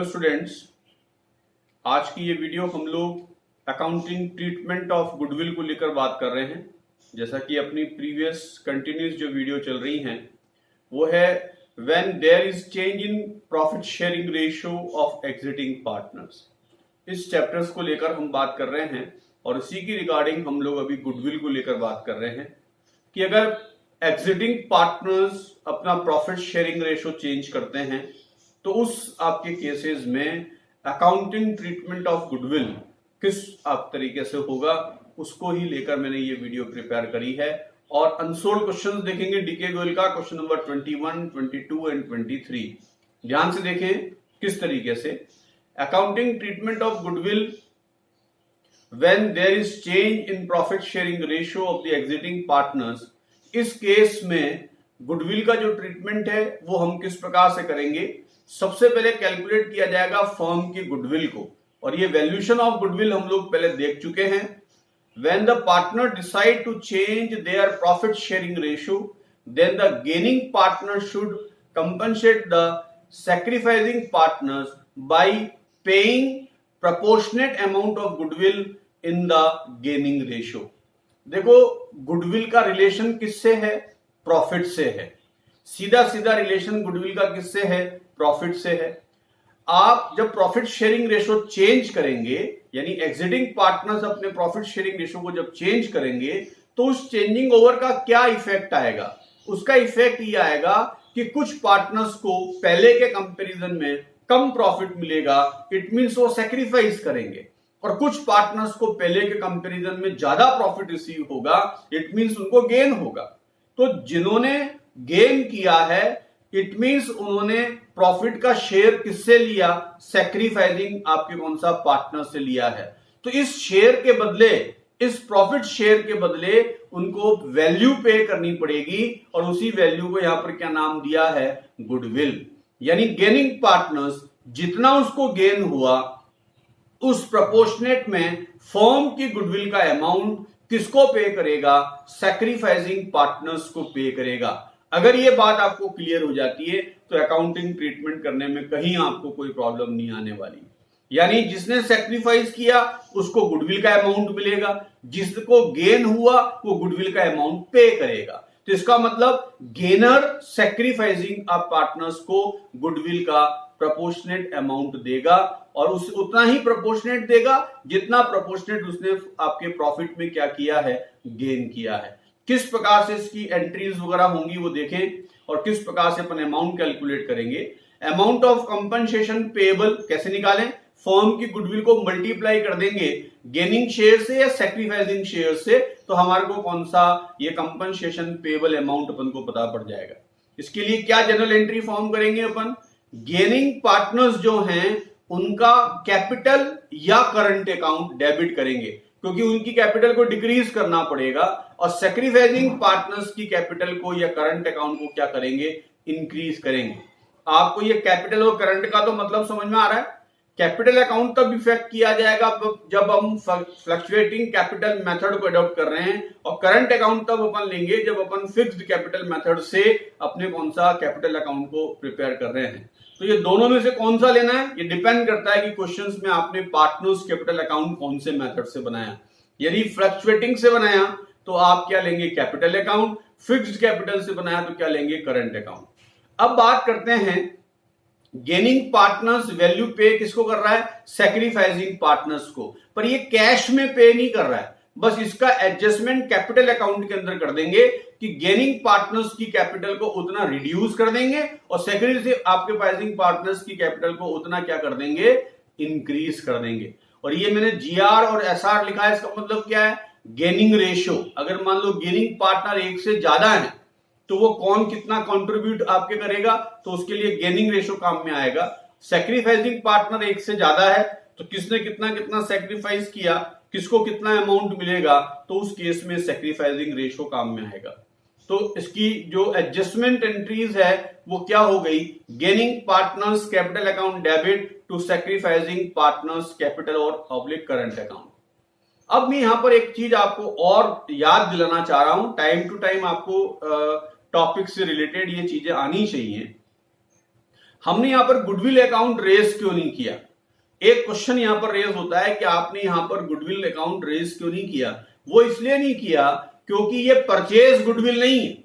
Students, आज की ये वीडियो हम लोग अकाउंटिंग ट्रीटमेंट ऑफ गुडविल को लेकर बात कर रहे हैं। जैसा कि अपनी प्रीवियस कंटिन्यूस जो वीडियो चल रही हैं वो है when there is change in profit sharing ratio of exiting partners. इस चैप्टर्स को लेकर हम बात कर रहे हैं और इसी की रिगार्डिंग हम लोग अभी गुडविल को लेकर बात कर रहे हैं कि अगर एग्जिटिंग पार्टनर्स अपना प्रॉफिट शेयरिंग रेशियो चेंज करते हैं तो उस आपके केसेस में अकाउंटिंग ट्रीटमेंट ऑफ गुडविल किस आप तरीके से होगा उसको ही लेकर मैंने ये वीडियो प्रिपेयर करी है। और अनसोल्ड क्वेश्चंस देखेंगे डीके गोयल का, क्वेश्चन नंबर 21, 22 एंड 23। ध्यान से देखें किस तरीके से accounting treatment of goodwill when there is change in profit sharing ratio of the exiting partners. इस केस में गुडविल का जो ट्रीटमेंट है वो हम किस प्रकार से करेंगे। सबसे पहले कैलकुलेट किया जाएगा फर्म की गुडविल को, और ये वैल्यूएशन ऑफ गुडविल हम लोग पहले देख चुके हैं। When the partner decide to change their profit sharing ratio then the gaining partner should compensate the sacrificing partners by paying proportionate amount of goodwill in the gaining ratio. देखो, goodwill का relation किससे है? Profit से है। सीधा सीधा relation goodwill का किससे है? प्रॉफिट से है। आप जब प्रॉफिट शेयरिंग रेशियो चेंज करेंगे, यानी एग्जिटिंग पार्टनर्स अपने प्रॉफिट शेयरिंग रेशियो को जब चेंज करेंगे तो उस चेंजिंग ओवर का क्या इफेक्ट आएगा? उसका इफेक्ट ये आएगा कि कुछ पार्टनर्स को पहले के कंपैरिजन में कम प्रॉफिट मिलेगा, इट मींस वो सैक्रिफाइस करेंगे, और कुछ पार्टनर्स को पहले के कंपैरिजन में ज्यादा प्रॉफिट रिसीव होगा, इट मींस उनको गेन होगा। तो जिन्होंने गेन किया है इट मींस उन्होंने प्रॉफिट का शेयर किससे लिया? सैक्रिफाइसिंग आपके कौन सा पार्टनर से लिया है। तो इस शेयर के बदले, इस प्रॉफिट शेयर के बदले उनको वैल्यू पे करनी पड़ेगी, और उसी वैल्यू को यहां पर क्या नाम दिया है? गुडविल। यानी गेनिंग पार्टनर्स जितना उसको गेन हुआ उस प्रोपोर्शनेट में फर्म की गुडविल का अमाउंट किसको पे करेगा? सैक्रिफाइसिंग पार्टनर्स को पे करेगा। अगर ये बात आपको क्लियर हो जाती है तो अकाउंटिंग ट्रीटमेंट करने में कहीं आपको कोई प्रॉब्लम नहीं आने वाली। यानी जिसने सैक्रिफाइस किया उसको गुडविल का अमाउंट मिलेगा, जिसको गेन हुआ वो गुडविल का अमाउंट पे करेगा। तो इसका मतलब गेनर सैक्रिफाइसिंग आप पार्टनर्स को गुडविल का प्रोपोर्शनेट अमाउंट देगा, और उस उतना ही प्रोपोर्शनेट देगा जितना प्रोपोर्शनेट उसने आपके प्रॉफिट में क्या किया है? गेन किया है। किस प्रकार से इसकी एंट्रीज वगैरह होंगी वो देखें, और किस प्रकार से अपन अमाउंट कैलकुलेट करेंगे। अमाउंट ऑफ कंपनसेशन पेएबल कैसे निकालें? फर्म की गुडविल को मल्टीप्लाई कर देंगे गेनिंग शेयर से या सैक्रिफाइसिंग शेयर से, तो हमारे को कौन सा ये कंपनसेशन पेएबल अमाउंट अपन को पता पड़ जाएगा। इसके लिए क्या जनरल एंट्री फॉर्म करेंगे अपन? गेनिंग पार्टनर्स जो हैं उनका कैपिटल या करंट अकाउंट डेबिट करेंगे, क्योंकि उनकी कैपिटल को डिक्रीज करना पड़ेगा, और सैक्रिफाइसिंग पार्टनर्स की कैपिटल को या करंट अकाउंट को क्या करेंगे? इंक्रीज करेंगे। आपको ये कैपिटल और करंट का तो मतलब समझ में आ रहा है। कैपिटल अकाउंट तब इफेक्ट किया जाएगा जब हम फ्लक्चुएटिंग कैपिटल मेथड को अडॉप्ट कर रहे हैं, और करंट अकाउंट तब अपन लेंगे जब अपन फिक्स्ड कैपिटल मेथड से अपने कौन सा कैपिटल अकाउंट को प्रिपेयर कर रहे हैं। तो ये दोनों में से कौन सा लेना है ये डिपेंड करता है कि क्वेश्चंस में आपने पार्टनर्स कैपिटल अकाउंट कौन से मेथड से बनाया। यदि फ्लक्चुएटिंग से बनाया तो आप क्या लेंगे? Capital account. फिक्स्ड कैपिटल से बनाया तो क्या लेंगे? Current account. अब बात करते हैं गेनिंग पार्टनर्स वैल्यू पे किसको कर रहा है? सैक्रिफाइसिंग पार्टनर्स को। पर ये कैश में पे नहीं कर रहा है, बस इसका एडजस्टमेंट कैपिटल अकाउंट के अंदर कर देंगे कि गेनिंग पार्टनर्स की कैपिटल को उतना रिड्यूस कर देंगे, और सैक्रिफाइसिंग पार्टनर्स की कैपिटल को उतना क्या कर देंगे? इंक्रीज कर देंगे। और ये मैंने जीआर और एसआर लिखा है, इसका मतलब क्या है? Gaining ratio. अगर मान लो गेनिंग पार्टनर एक से ज्यादा है तो वो कौन कितना कंट्रीब्यूट आपके करेगा, तो उसके लिए गेनिंग रेशियो काम में आएगा। सैक्रिफाइसिंग पार्टनर एक से ज्यादा है तो किसने कितना कितना सैक्रिफाइस किया, किसको कितना अमाउंट मिलेगा, तो उस केस में सैक्रिफाइसिंग रेशियो काम में आएगा। तो इसकी जो एडजस्टमेंट एंट्रीज है वो क्या हो गई? Gaining partners capital account debit to sacrificing partners capital और ऑब्लिक करंट अकाउंट। अब मैं यहां पर एक चीज आपको और याद दिलाना चाह रहा हूं, टाइम टू टाइम आपको टॉपिक से रिलेटेड ये चीजें आनी चाहिए। हमने यहां पर गुडविल अकाउंट रेज क्यों नहीं किया? एक क्वेश्चन यहां पर रेज होता है कि आपने यहां पर गुडविल अकाउंट रेज क्यों नहीं किया? वो इसलिए नहीं किया क्योंकि ये परचेज गुडविल नहीं है।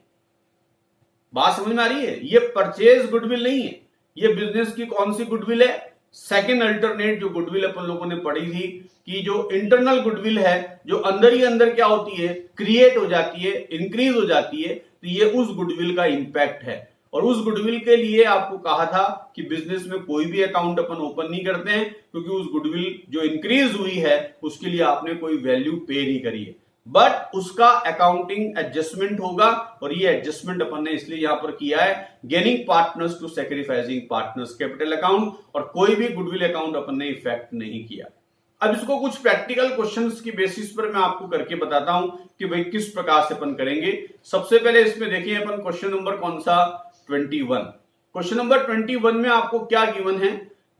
बात समझ में आ रही है? ये परचेज गुडविल नहीं है, ये बिजनेस की कौन सी गुडविल है? सेकेंड अल्टरनेट जो गुडविल अपन लोगों ने पढ़ी थी कि जो इंटरनल गुडविल है, जो अंदर ही अंदर क्या होती है, क्रिएट हो जाती है, इंक्रीज हो जाती है, तो ये उस गुडविल का इंपैक्ट है। और उस गुडविल के लिए आपको कहा था कि बिजनेस में कोई भी अकाउंट अपन ओपन नहीं करते हैं, क्योंकि उस गुडविल जो इंक्रीज हुई है उसके लिए आपने कोई वैल्यू पे नहीं करी है, बट उसका अकाउंटिंग एडजस्टमेंट होगा। और ये एडजस्टमेंट अपन ने इसलिए यहां पर किया है, gaining partners to sacrificing partners capital account, और कोई भी गुडविल अकाउंट अपन ने इफेक्ट नहीं किया। अब इसको कुछ प्रैक्टिकल क्वेश्चंस की बेसिस पर मैं आपको करके बताता हूं कि भाई किस प्रकार से अपन करेंगे। सबसे पहले इसमें देखिए अपन क्वेश्चन नंबर कौन सा, 21। क्वेश्चन नंबर 21 में आपको क्या गिवन है?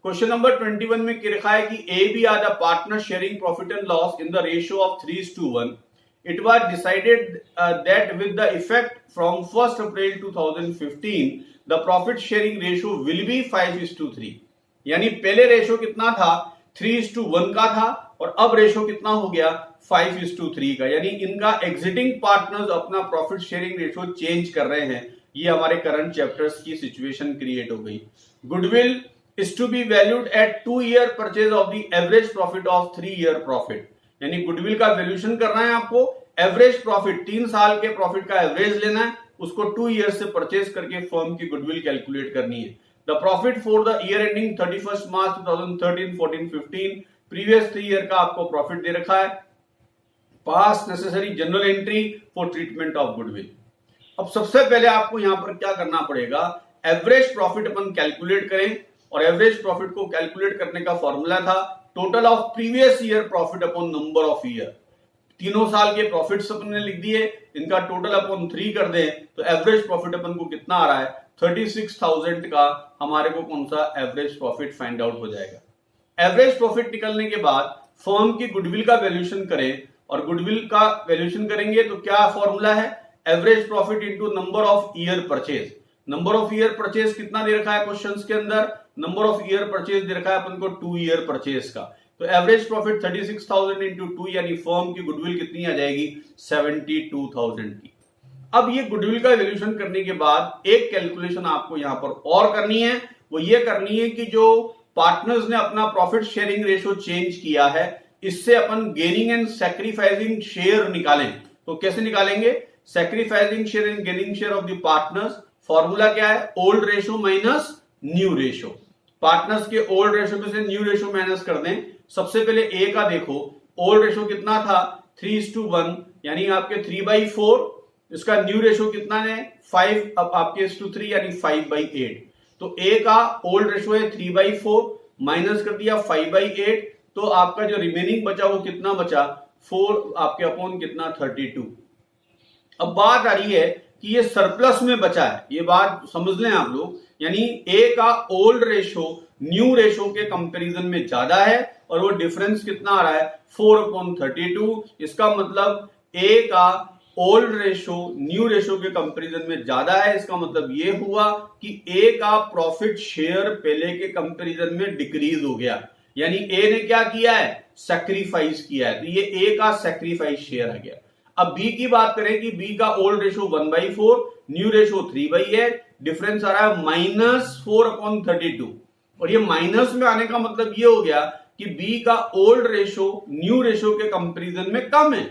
क्वेश्चन नंबर 21 में क्या लिखा है कि A B are the partner sharing profit and loss in the ratio of 3:1। It was decided that with the effect from 1st April 2015, the profit sharing ratio will be 5:3। यानी पहले ratio कितना था, 3:1 का था, और अब रेशो कितना हो गया, 5:3 का। यानी इनका एग्जिटिंग पार्टनर्स अपना प्रॉफिट शेयरिंग रेशो चेंज कर रहे हैं। ये हमारे करंट चैप्टर्स की सिचुएशन क्रिएट हो गई। Goodwill is to be valued at 2 year purchase of the average profit of 3 year profit. यानी गुडविल का वैल्यूएशन करना है आपको, एवरेज प्रॉफिट 3 साल के प्रॉफिट का एवरेज लेना है, उसको 2 ईयर से परचेज करके फर्म की गुडविल कैलकुलेट करनी है। The profit for the year ending 31 March 2013, 14, 15, previous 3 year का आपको प्रॉफिट दे रखा है। पास necessary general entry for treatment of goodwill. अब सबसे पहले आपको यहां पर क्या करना पड़ेगा, एवरेज प्रॉफिट अपन कैलकुलेट करें, और एवरेज प्रॉफिट को कैलकुलेट करने का फॉर्मूला था total of previous year profit upon number of year. तीनों साल के प्रॉफिट्स अपन ने लिख दिए, इनका टोटल अपॉन 3 कर दें तो एवरेज प्रॉफिट अपन को कितना आ रहा है, 36,000 का हमारे को कौन सा एवरेज प्रॉफिट फाइंड आउट हो जाएगा। एवरेज प्रॉफिट निकलने के बाद फर्म की गुडविल का वैल्यूएशन करें, और गुडविल का वैल्यूएशन करेंगे तो क्या फॉर्मूला है, average profit into number of year purchase. Number of year purchase कितना दे रखा है क्वेश्चंस के अंदर, नंबर ऑफ ईयर परचेज दे रखा है अपन को 2 ईयर परचेज का। तो एवरेज प्रॉफिट 36,000 इंटू 2, यानी फर्म की गुडविल कितनी आ जाएगी, 72,000 की। अब ये गुडविल का वैल्यूएशन करने के बाद एक कैलकुलेशन आपको यहां पर और करनी है, वो ये करनी है कि जो पार्टनर्स ने अपना प्रॉफिट शेयरिंग रेशो चेंज किया है, इससे अपन गेनिंग एंड सैक्रिफाइसिंग शेयर निकालें। तो कैसे निकालेंगे, sacrificing share and gaining share of the partners. Formula क्या है, old ratio minus new ratio. Partners के ओल्ड रेशो में से न्यू रेशो माइनस कर दें। सबसे पहले ए का देखो, ओल्ड रेशो कितना था, 3:1, यानी आपके 3/4। इसका न्यू रेशो कितना है, 5, अब आपके 3 यानी 5/8। तो ए का ओल्ड रेशो है 3/4, माइनस कर दिया 5/8, तो आपका जो रिमेनिंग बचा वो कितना बचा, 4 आपके अपॉन कितना, 32। अब बात आ रही है कि ये सरप्लस में बचा है, ये बात समझ लें आप लोग। यानी ए का ओल्ड रेशो न्यू रेशो के कंपैरिजन में ज्यादा है, और वो डिफरेंस कितना आ रहा है, 4/32। इसका मतलब ए का ओल्ड रेशो न्यू रेशो के कंपैरिजन में ज्यादा है। इसका मतलब ये हुआ कि ए का प्रॉफिट शेयर पहले के कंपैरिजन में डिक्रीज हो गया, यानी ए ने क्या किया है, सैक्रिफाइस किया है, तो ये ए का सैक्रिफाइस शेयर आ गया। अब बी की बात करें कि बी का old ratio 1/4, new ratio 3/8, difference आ रहा है -4/32। और ये माइनस में आने का मतलब ये हो गया कि बी का ओल्ड रेशो न्यू रेशो के कंपैरिजन में कम है।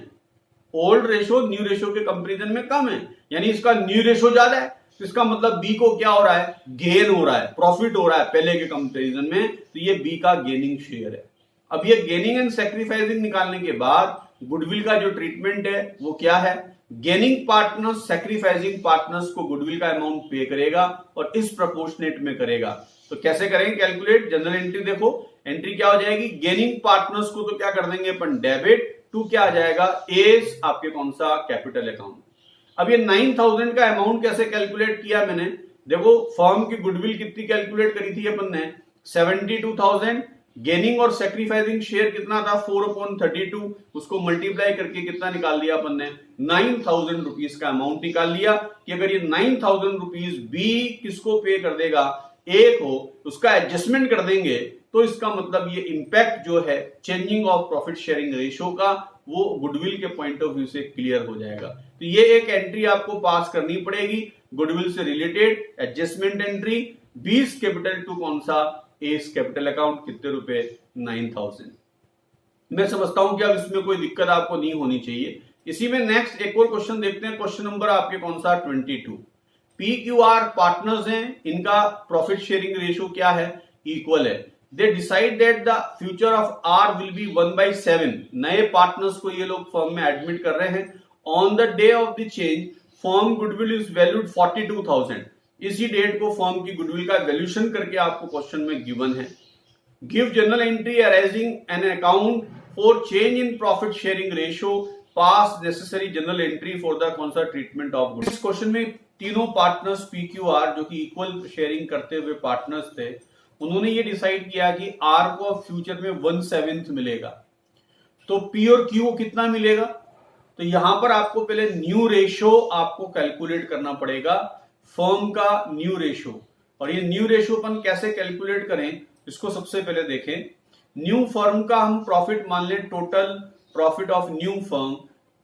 ओल्ड रेशो न्यू रेशो के कंपैरिजन में कम है, यानी इसका न्यू रेशो ज्यादा है, तो इसका मतलब बी को क्या हो रहा है, गेन हो रहा है, प्रॉफिट हो रहा है पहले के कंपैरिजन में, तो ये बी का गेनिंग शेयर है। अब ये गेनिंग एंड सैक्रिफाइसिंग निकालने के बाद गुडविल का जो ट्रीटमेंट है वो क्या है, गेनिंग पार्टनर्स सैक्रिफाइसिंग पार्टनर्स को गुडविल का अमाउंट पे करेगा और इस प्रोपोर्शनेट में करेगा। तो कैसे करेंगे कैलकुलेट, जनरल एंट्री देखो, एंट्री क्या हो जाएगी, गेनिंग पार्टनर्स को तो क्या कर देंगे अपन डेबिट, टू क्या आ जाएगा, एस आपके कौन सा कैपिटल अकाउंट। अब ये 9,000 का अमाउंट कैसे कैलकुलेट किया मैंने, देखो फर्म की गुडविल कितनी कैलकुलेट करी थी अपन ने, 72,000, गेनिंग और सैक्रिफाइसिंग शेयर कितना था, 4/32, उसको मल्टीप्लाई करके कितना निकाल लिया अपन ने, 9,000 रुपीज का अमाउंट निकाल लिया कि अगर ये 9,000 रुपीज बी किसको पे कर देगा, एक हो, उसका एडजस्टमेंट कर देंगे तो इसका मतलब ये इंपैक्ट जो है changing of profit sharing ratio का वो गुडविल के पॉइंट ऑफ व्यू से क्लियर हो जाएगा। तो ये एक एंट्री आपको पास करनी पड़ेगी गुडविल से related, adjustment entry 20 capital to कौन सा एस कैपिटल अकाउंट, कितने रुपए 9000। मैं समझता हूं कि अब इसमें कोई दिक्कत आपको नहीं होनी चाहिए। इसी में नेक्स्ट एक और क्वेश्चन देखते हैं, क्वेश्चन नंबर आपके कौन सा 22। PQR पार्टनर्स हैं, इनका प्रॉफिट शेयरिंग रेशियो क्या है, इक्वल है। They decide that the future of R will be 1/7। नए पार्टनर्स को ये लोग फर्म में एडमिट कर रहे हैं। On the day of the change firm goodwill is valued 42,000। इसी डेट को फर्म की गुडविल का वैल्यूएशन करके आपको क्वेश्चन में गिवन है। Give journal entry arising an account for change in profit sharing ratio, pass necessary general entry for the कौन सा ट्रीटमेंट ऑफ गुड। इस क्वेश्चन में तीनों पार्टनर्स PQR जो कि इक्वल शेयरिंग करते हुए पार्टनर्स थे, उन्होंने ये डिसाइड किया कि R को फ्यूचर में 1/7 मिलेगा। तो P और Q को कितना मिलेगा, तो यहां पर आपको पहले न्यू रेशियो आपको कैलकुलेट करना पड़ेगा, फर्म का न्यू रेशियो। और ये न्यू रेशियो अपन कैसे कैलकुलेट करें, इसको सबसे पहले देखें। न्यू फर्म का हम प्रॉफिट मान लें, total profit of new firm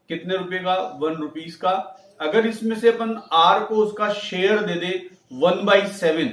कितने रुपए का, 1 रुपीज का। अगर इसमें से अपन R को उसका शेयर दे दे 1/7,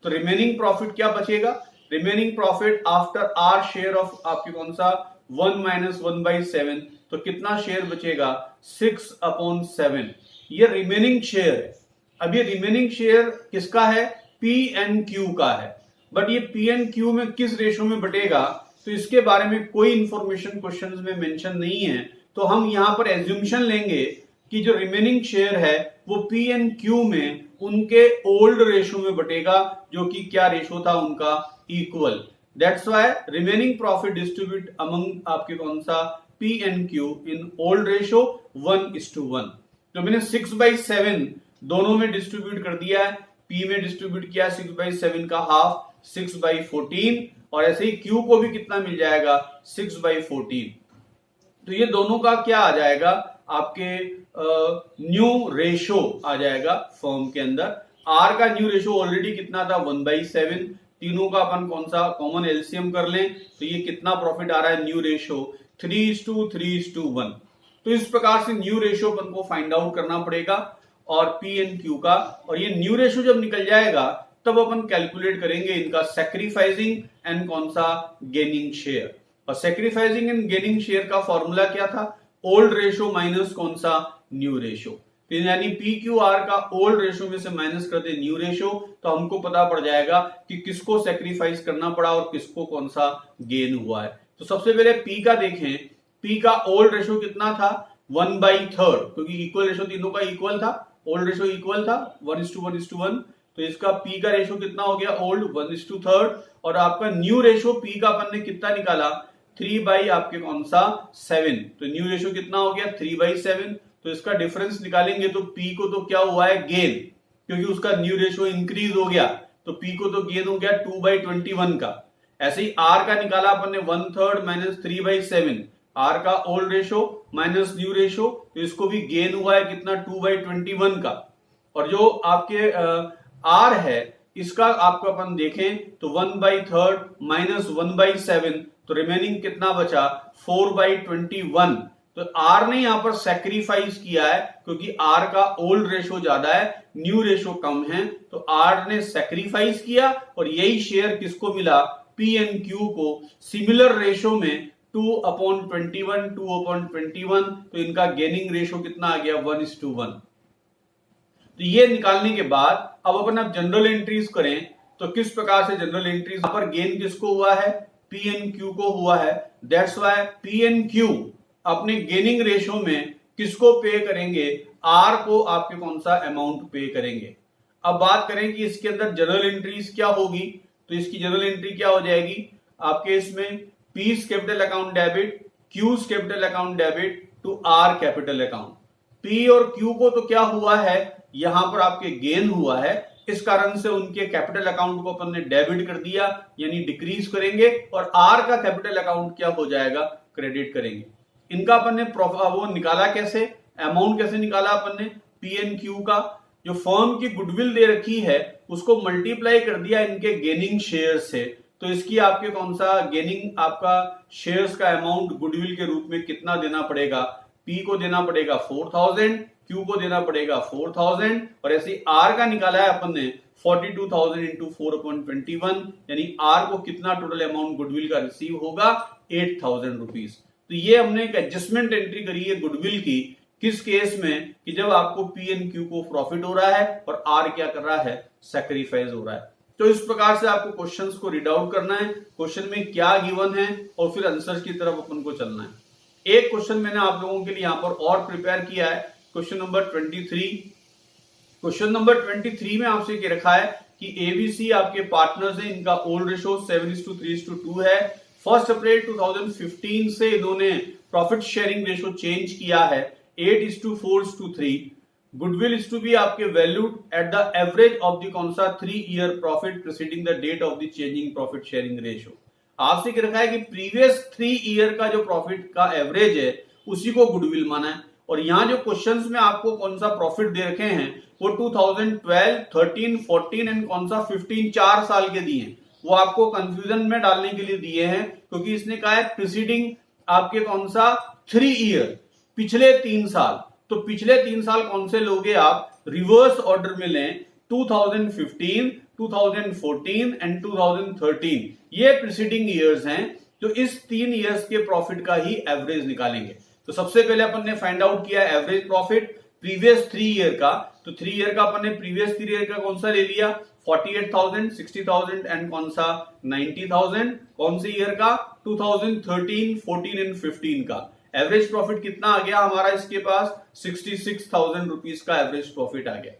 तो रिमेनिंग प्रॉफिट क्या बचेगा, remaining profit after R share of आपके कौन सा 1 - 1/7, तो कितना शेयर बचेगा 6/7। ये रिमेनिंग शेयर है। अब ये रिमेनिंग शेयर किसका है, PNQ का है। बट ये PNQ में किस रेशो में बटेगा, तो इसके बारे में कोई इंफॉर्मेशन क्वेश्चंस में मेंशन नहीं है। तो हम यहां पर एज्यूमशन लेंगे कि जो रिमेनिंग शेयर है वो PNQ में उनके ओल्ड रेशो में बटेगा, जो कि क्या रेशो था उनका, equal. That's why remaining profit distribute among आपके कौन सा PNQ इन ओल्ड रेशो 1:1। तो मैंने 6/7 दोनों में डिस्ट्रीब्यूट कर दिया है। P में डिस्ट्रीब्यूट किया 6/7 का हाफ 6/14, और ऐसे ही Q को भी कितना मिल जाएगा 6/14। तो ये दोनों का क्या आ जाएगा, आपके न्यू रेशो आ जाएगा फर्म के अंदर। R का न्यू रेशो ऑलरेडी कितना था 1/7, तीनों का अपन कौन सा कॉमन एलसीएम कर लें, तो ये कितना प्रॉफिट आ रहा है, न्यू रेशो 3:3:1। तो इस प्रकार से न्यू रेशो अपन को फाइंड आउट करना पड़ेगा और PNQ का। और ये न्यू रेशो जब निकल जाएगा तब अपन कैलकुलेट करेंगे इनका सैक्रिफाइसिंग एंड कौन सा गेनिंग शेयर। और सैक्रिफाइसिंग एंड गेनिंग शेयर का फॉर्मूला क्या था, ओल्ड रेशो माइनस कौन सा न्यू रेशो। तो यानी PQR का ओल्ड रेशो में से माइनस कर दे न्यू रेशो, तो हमको पता पड़ जाएगा कि किसको सैक्रिफाइस करना पड़ा और किसको कौन सा गेन हुआ है। तो सबसे पहले P का देखें, P का ओल्ड रेशो कितना था 1/3, क्योंकि इक्वल रेशो तीनों का इक्वल था, ओल्ड रेशो इक्वल था 1:1:1। तो इसका P का रेशो कितना हो गया ओल्ड 1/3, और आपका न्यू रेशो P का अपन ने कितना निकाला 3 आपके कौन सा 7। तो न्यू रेशो कितना हो गया 3/7। तो इसका डिफरेंस निकालेंगे तो P को तो क्या हुआ है गेन, क्योंकि उसका न्यू रेशो इंक्रीज हो गया, तो P को तो गेन हो गया 2/21 का। ऐसे ही R का निकाला अपन ने 1/3 माइनस 3/7, R का old ratio minus new ratio, तो इसको भी गेन हुआ है कितना 2/21 का। और जो आपके R है इसका आपको अपन देखें तो 1/3 माइनस 1/7, तो रिमेनिंग कितना बचा 4/21। तो R ने यहां पर सैक्रिफाइस किया है, क्योंकि R का ओल्ड रेशो ज्यादा है, न्यू रेशो कम है, तो R ने सैक्रिफाइस किया और यही शेयर किसको मिला PNQ को सिमिलर रेशो में 2/21 2/21। तो इनका गेनिंग रेशो कितना आ गया 1:1। तो ये निकालने के बाद अब अपन आप जनरल एंट्रीज करें तो किस प्रकार से जनरल एंट्रीज, यहां पर गेन किसको हुआ है PNQ को हुआ है। दैट्स व्हाई PNQ अपने गेनिंग रेशो में किसको पे करेंगे, R को आपके कौन सा अमाउंट पे करेंगे। अब बात करें कि इसके अंदर जनरल एंट्रीज क्या होगी, तो इसकी जनरल एंट्री क्या हो जाएगी आपके इसमें P's capital account debit, Q's capital account debit to R capital account. P और Q को तो क्या हुआ है, यहां पर आपके गेन हुआ है, इस कारण से उनके कैपिटल अकाउंट को अपन ने डेबिट कर दिया, यानी डिक्रीज करेंगे, और R का कैपिटल अकाउंट क्या हो जाएगा क्रेडिट करेंगे। इनका अपन ने वो निकाला कैसे, अमाउंट कैसे निकाला अपन ने PNQ का, जो फर्म की गुडविल दे रखी है उसको मल्टीप्लाई कर दिया इनके गेनिंग शेयर से, तो इसकी आपके कौन सा गेनिंग आपका शेयर्स का अमाउंट गुडविल के रूप में कितना देना पड़ेगा, पी को देना पड़ेगा 4000, क्यू को देना पड़ेगा 4000, और ऐसे आर का निकाला है अपन ने 42,000 इंटू 4/21, यानी आर को कितना टोटल अमाउंट गुडविल का रिसीव होगा 8,000 रुपीज। तो ये हमने एक एडजस्टमेंट एंट्री करी है गुडविल की, किस केस में कि जब आपको पी एंड क्यू को प्रॉफिट हो रहा है और आर क्या कर रहा है, सैक्रिफाइस हो रहा है। तो इस प्रकार से आपको क्वेश्चंस को रीड आउट करना है, क्वेश्चन में क्या गिवन है और फिर आंसर की तरफ अपन को चलना है। एक क्वेश्चन मैंने आप लोगों के लिए यहां पर और प्रिपेयर किया है, क्वेश्चन नंबर 23। क्वेश्चन नंबर 23 में आपसे क्या रखा है कि एबीसी आपके पार्टनर्स हैं, इनका ओल्ड रेशो 7:3:2 है। 1 अप्रैल 2015 से इन्होंने प्रॉफिट शेयरिंग रेशो चेंज किया है 8:4:3। गुडविल इज टू बी आपके valued at the average of the कौन सा 3-year profit preceding the date of the changing profit sharing ratio. आपसे क्या रखा है कि प्रीवियस 3 ईयर का जो प्रॉफिट का एवरेज है उसी को गुडविल माना है, और यहां जो क्वेश्चंस में आपको कौन सा प्रॉफिट दे रखे हैं वो 2012, 13, 14 एंड कौन सा 15 4 साल के दिए हैं। वो आपको कंफ्यूजन में डालने के लिए दिए हैं, क्योंकि इसने कहा है प्रीसीडिंग आपके कौन सा 3 ईयर, पिछले 3 साल। तो पिछले 3 साल कौन से लोगे आप, रिवर्स ऑर्डर में लें 2015, 2014 एंड 2013, ये प्रीसीडिंग ईयर्स हैं। तो इस 3 ईयर्स के प्रॉफिट का ही एवरेज निकालेंगे। तो सबसे पहले अपन ने फाइंड आउट किया एवरेज प्रॉफिट प्रीवियस 3 ईयर का। तो 3 ईयर का अपन ने प्रीवियस 3 ईयर का कौन सा ले लिया 48,000, 60,000 एंड कौन सा 90,000। कौन से ईयर का 2013, 14 एंड 15 का। एवरेज प्रॉफिट कितना आ गया हमारा इसके पास 66,000 रुपीज का एवरेज प्रॉफिट आ गया।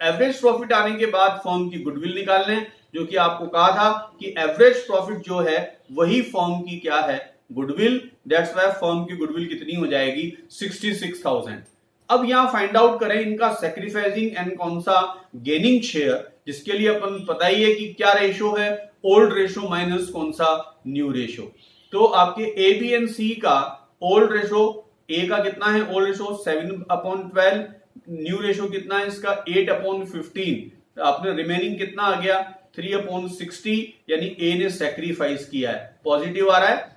एवरेज प्रॉफिट आने के बाद फर्म की गुडविल निकाल लें, जो कि आपको कहा था कि एवरेज प्रॉफिट जो है वही फर्म की क्या है, गुडविल। दैट्स व्हाई फर्म की गुडविल कितनी हो जाएगी 66,000। अब यहां फाइंड आउट करें इनका सैक्रिफाइसिंग एंड कौन सा गेनिंग शेयर, जिसके लिए अपन पता ही है कि क्या रेशो है, ओल्ड रेशो माइनस कौन सा न्यू रेशो। तो आपके ए बी एंड सी का ओल्ड रेशो, ए का कितना है ओल्ड रेशो 7/12, न्यू रेशो कितना है इसका 8/15। आपने रिमेनिंग कितना आ गया 3/60, यानी ए ने सैक्रिफाइस किया है, पॉजिटिव आ रहा है।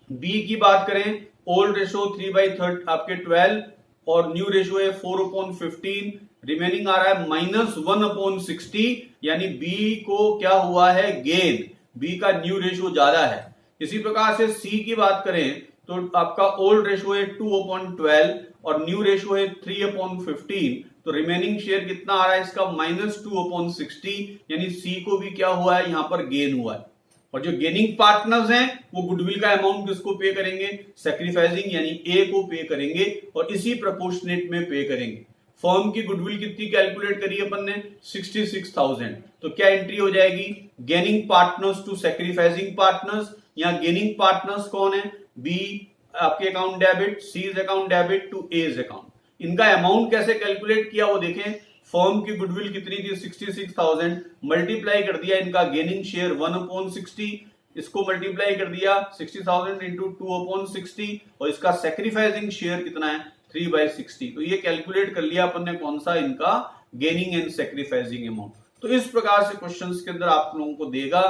बी की बात करें ओल्ड रेशो 3/3 आपके 12 और न्यू रेशो है 4/15, रिमेनिंग आ रहा है -1/60, यानी बी को क्या हुआ है गेन, बी का न्यू रेशो ज्यादा है। इसी प्रकार से सी की बात करें तो आपका ओल्ड रेशो है 2/12 और न्यू रेशो है 3/15, तो रिमेनिंग शेयर कितना आ रहा है इसका -2/60, यानी सी को भी क्या हुआ है यहां पर गेन हुआ है। और जो गेनिंग पार्टनर्स हैं वो गुडविल का अमाउंट किसको पे करेंगे, सैक्रिफाइसिंग यानी ए को पे करेंगे और इसी प्रोपोर्शनेट में पे करेंगे। फर्म की गुडविल कितनी कैलकुलेट करी अपन ने 66,000, तो क्या एंट्री हो जाएगी gaining partners to sacrificing partners. यहाँ गेनिंग पार्टनर्स कौन है, बी आपके account debit, C's account debit to A's account. इनका अमाउंट कैसे कैलकुलेट किया वो देखें। फर्म की गुडविल कितनी थी 66,000, मल्टीप्लाई कर दिया इनका गेनिंग शेयर 1/60, इसको मल्टीप्लाई कर दिया 60,000 इंटू 2/60 और इसका सैक्रिफाइसिंग शेयर कितना है 3/60। तो ये कैलकुलेट कर लिया अपन ने कौन सा इनका गेनिंग एंड सैक्रिफाइसिंग अमाउंट। तो इस प्रकार से क्वेश्चंस के अंदर आप लोगों को देगा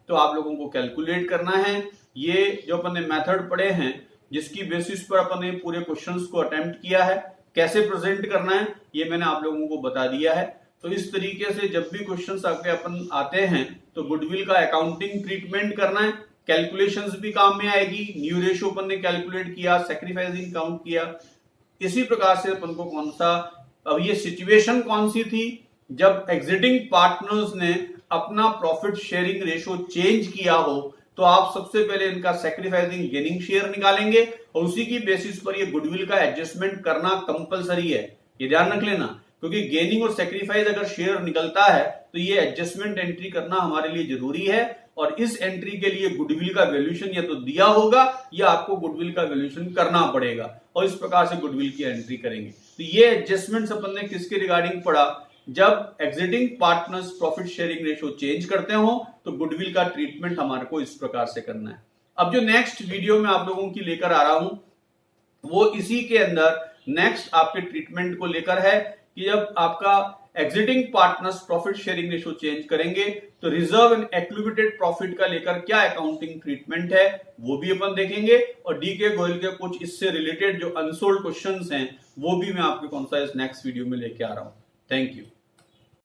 तो आप लोगों को कैलकुलेट करना है। ये जो अपन ने मेथड पढ़े हैं जिसकी बेसिस पर अपन ने पूरे क्वेश्चंस को अटेम्प्ट किया है, कैसे प्रेजेंट करना है ये मैंने आप लोगों को बता दिया है। तो इस तरीके से जब भी क्वेश्चंस आपके अपन आते हैं तो गुडविल का अकाउंटिंग ट्रीटमेंट करना है, कैलकुलेशंस भी काम में आएगी। न्यू रेशियो अपन ने कैलकुलेट किया, सैक्रिफाइसिंग काउंट किया। इसी प्रकार से अपन को कौन सा, अब ये सिचुएशन कौन सी थी जब एग्जिटिंग पार्टनर्स ने अपना प्रॉफिट शेयरिंग रेशियो चेंज किया हो, तो आप सबसे पहले इनका सैक्रिफाइसिंग गेनिंग शेयर निकालेंगे और उसी की बेसिस पर ये गुडविल का एडजस्टमेंट करना कंपलसरी है, ये ध्यान रख लेना। क्योंकि गेनिंग और सैक्रिफाइस अगर शेयर निकलता है तो ये एडजस्टमेंट एंट्री करना हमारे लिए जरूरी है। और इस एंट्री के लिए गुडविल का वैल्यूएशन या तो दिया होगा या आपको गुडविल का वैल्यूएशन करना पड़ेगा और इस प्रकार से गुडविल की एंट्री करेंगे। तो ये एडजस्टमेंट अपन ने किसके रिगार्डिंग पढ़ा, जब exiting partners profit sharing ratio change करते हो तो गुडविल का ट्रीटमेंट हमारे को इस प्रकार से करना है। अब जो नेक्स्ट वीडियो में आप लोगों की लेकर आ रहा हूं वो इसी के अंदर नेक्स्ट आपके ट्रीटमेंट को लेकर है कि जब आपका exiting partners profit sharing ratio change करेंगे तो रिजर्व एंड एक्लूबेटेड प्रॉफिट का लेकर क्या अकाउंटिंग ट्रीटमेंट है वो भी अपन देखेंगे, और डीके गोयल के कुछ इससे रिलेटेड जो अनसोल्ड क्वेश्चंस हैं वो भी मैं आपके कौन सा इस नेक्स्ट वीडियो में लेके आ रहा हूं। Thank you.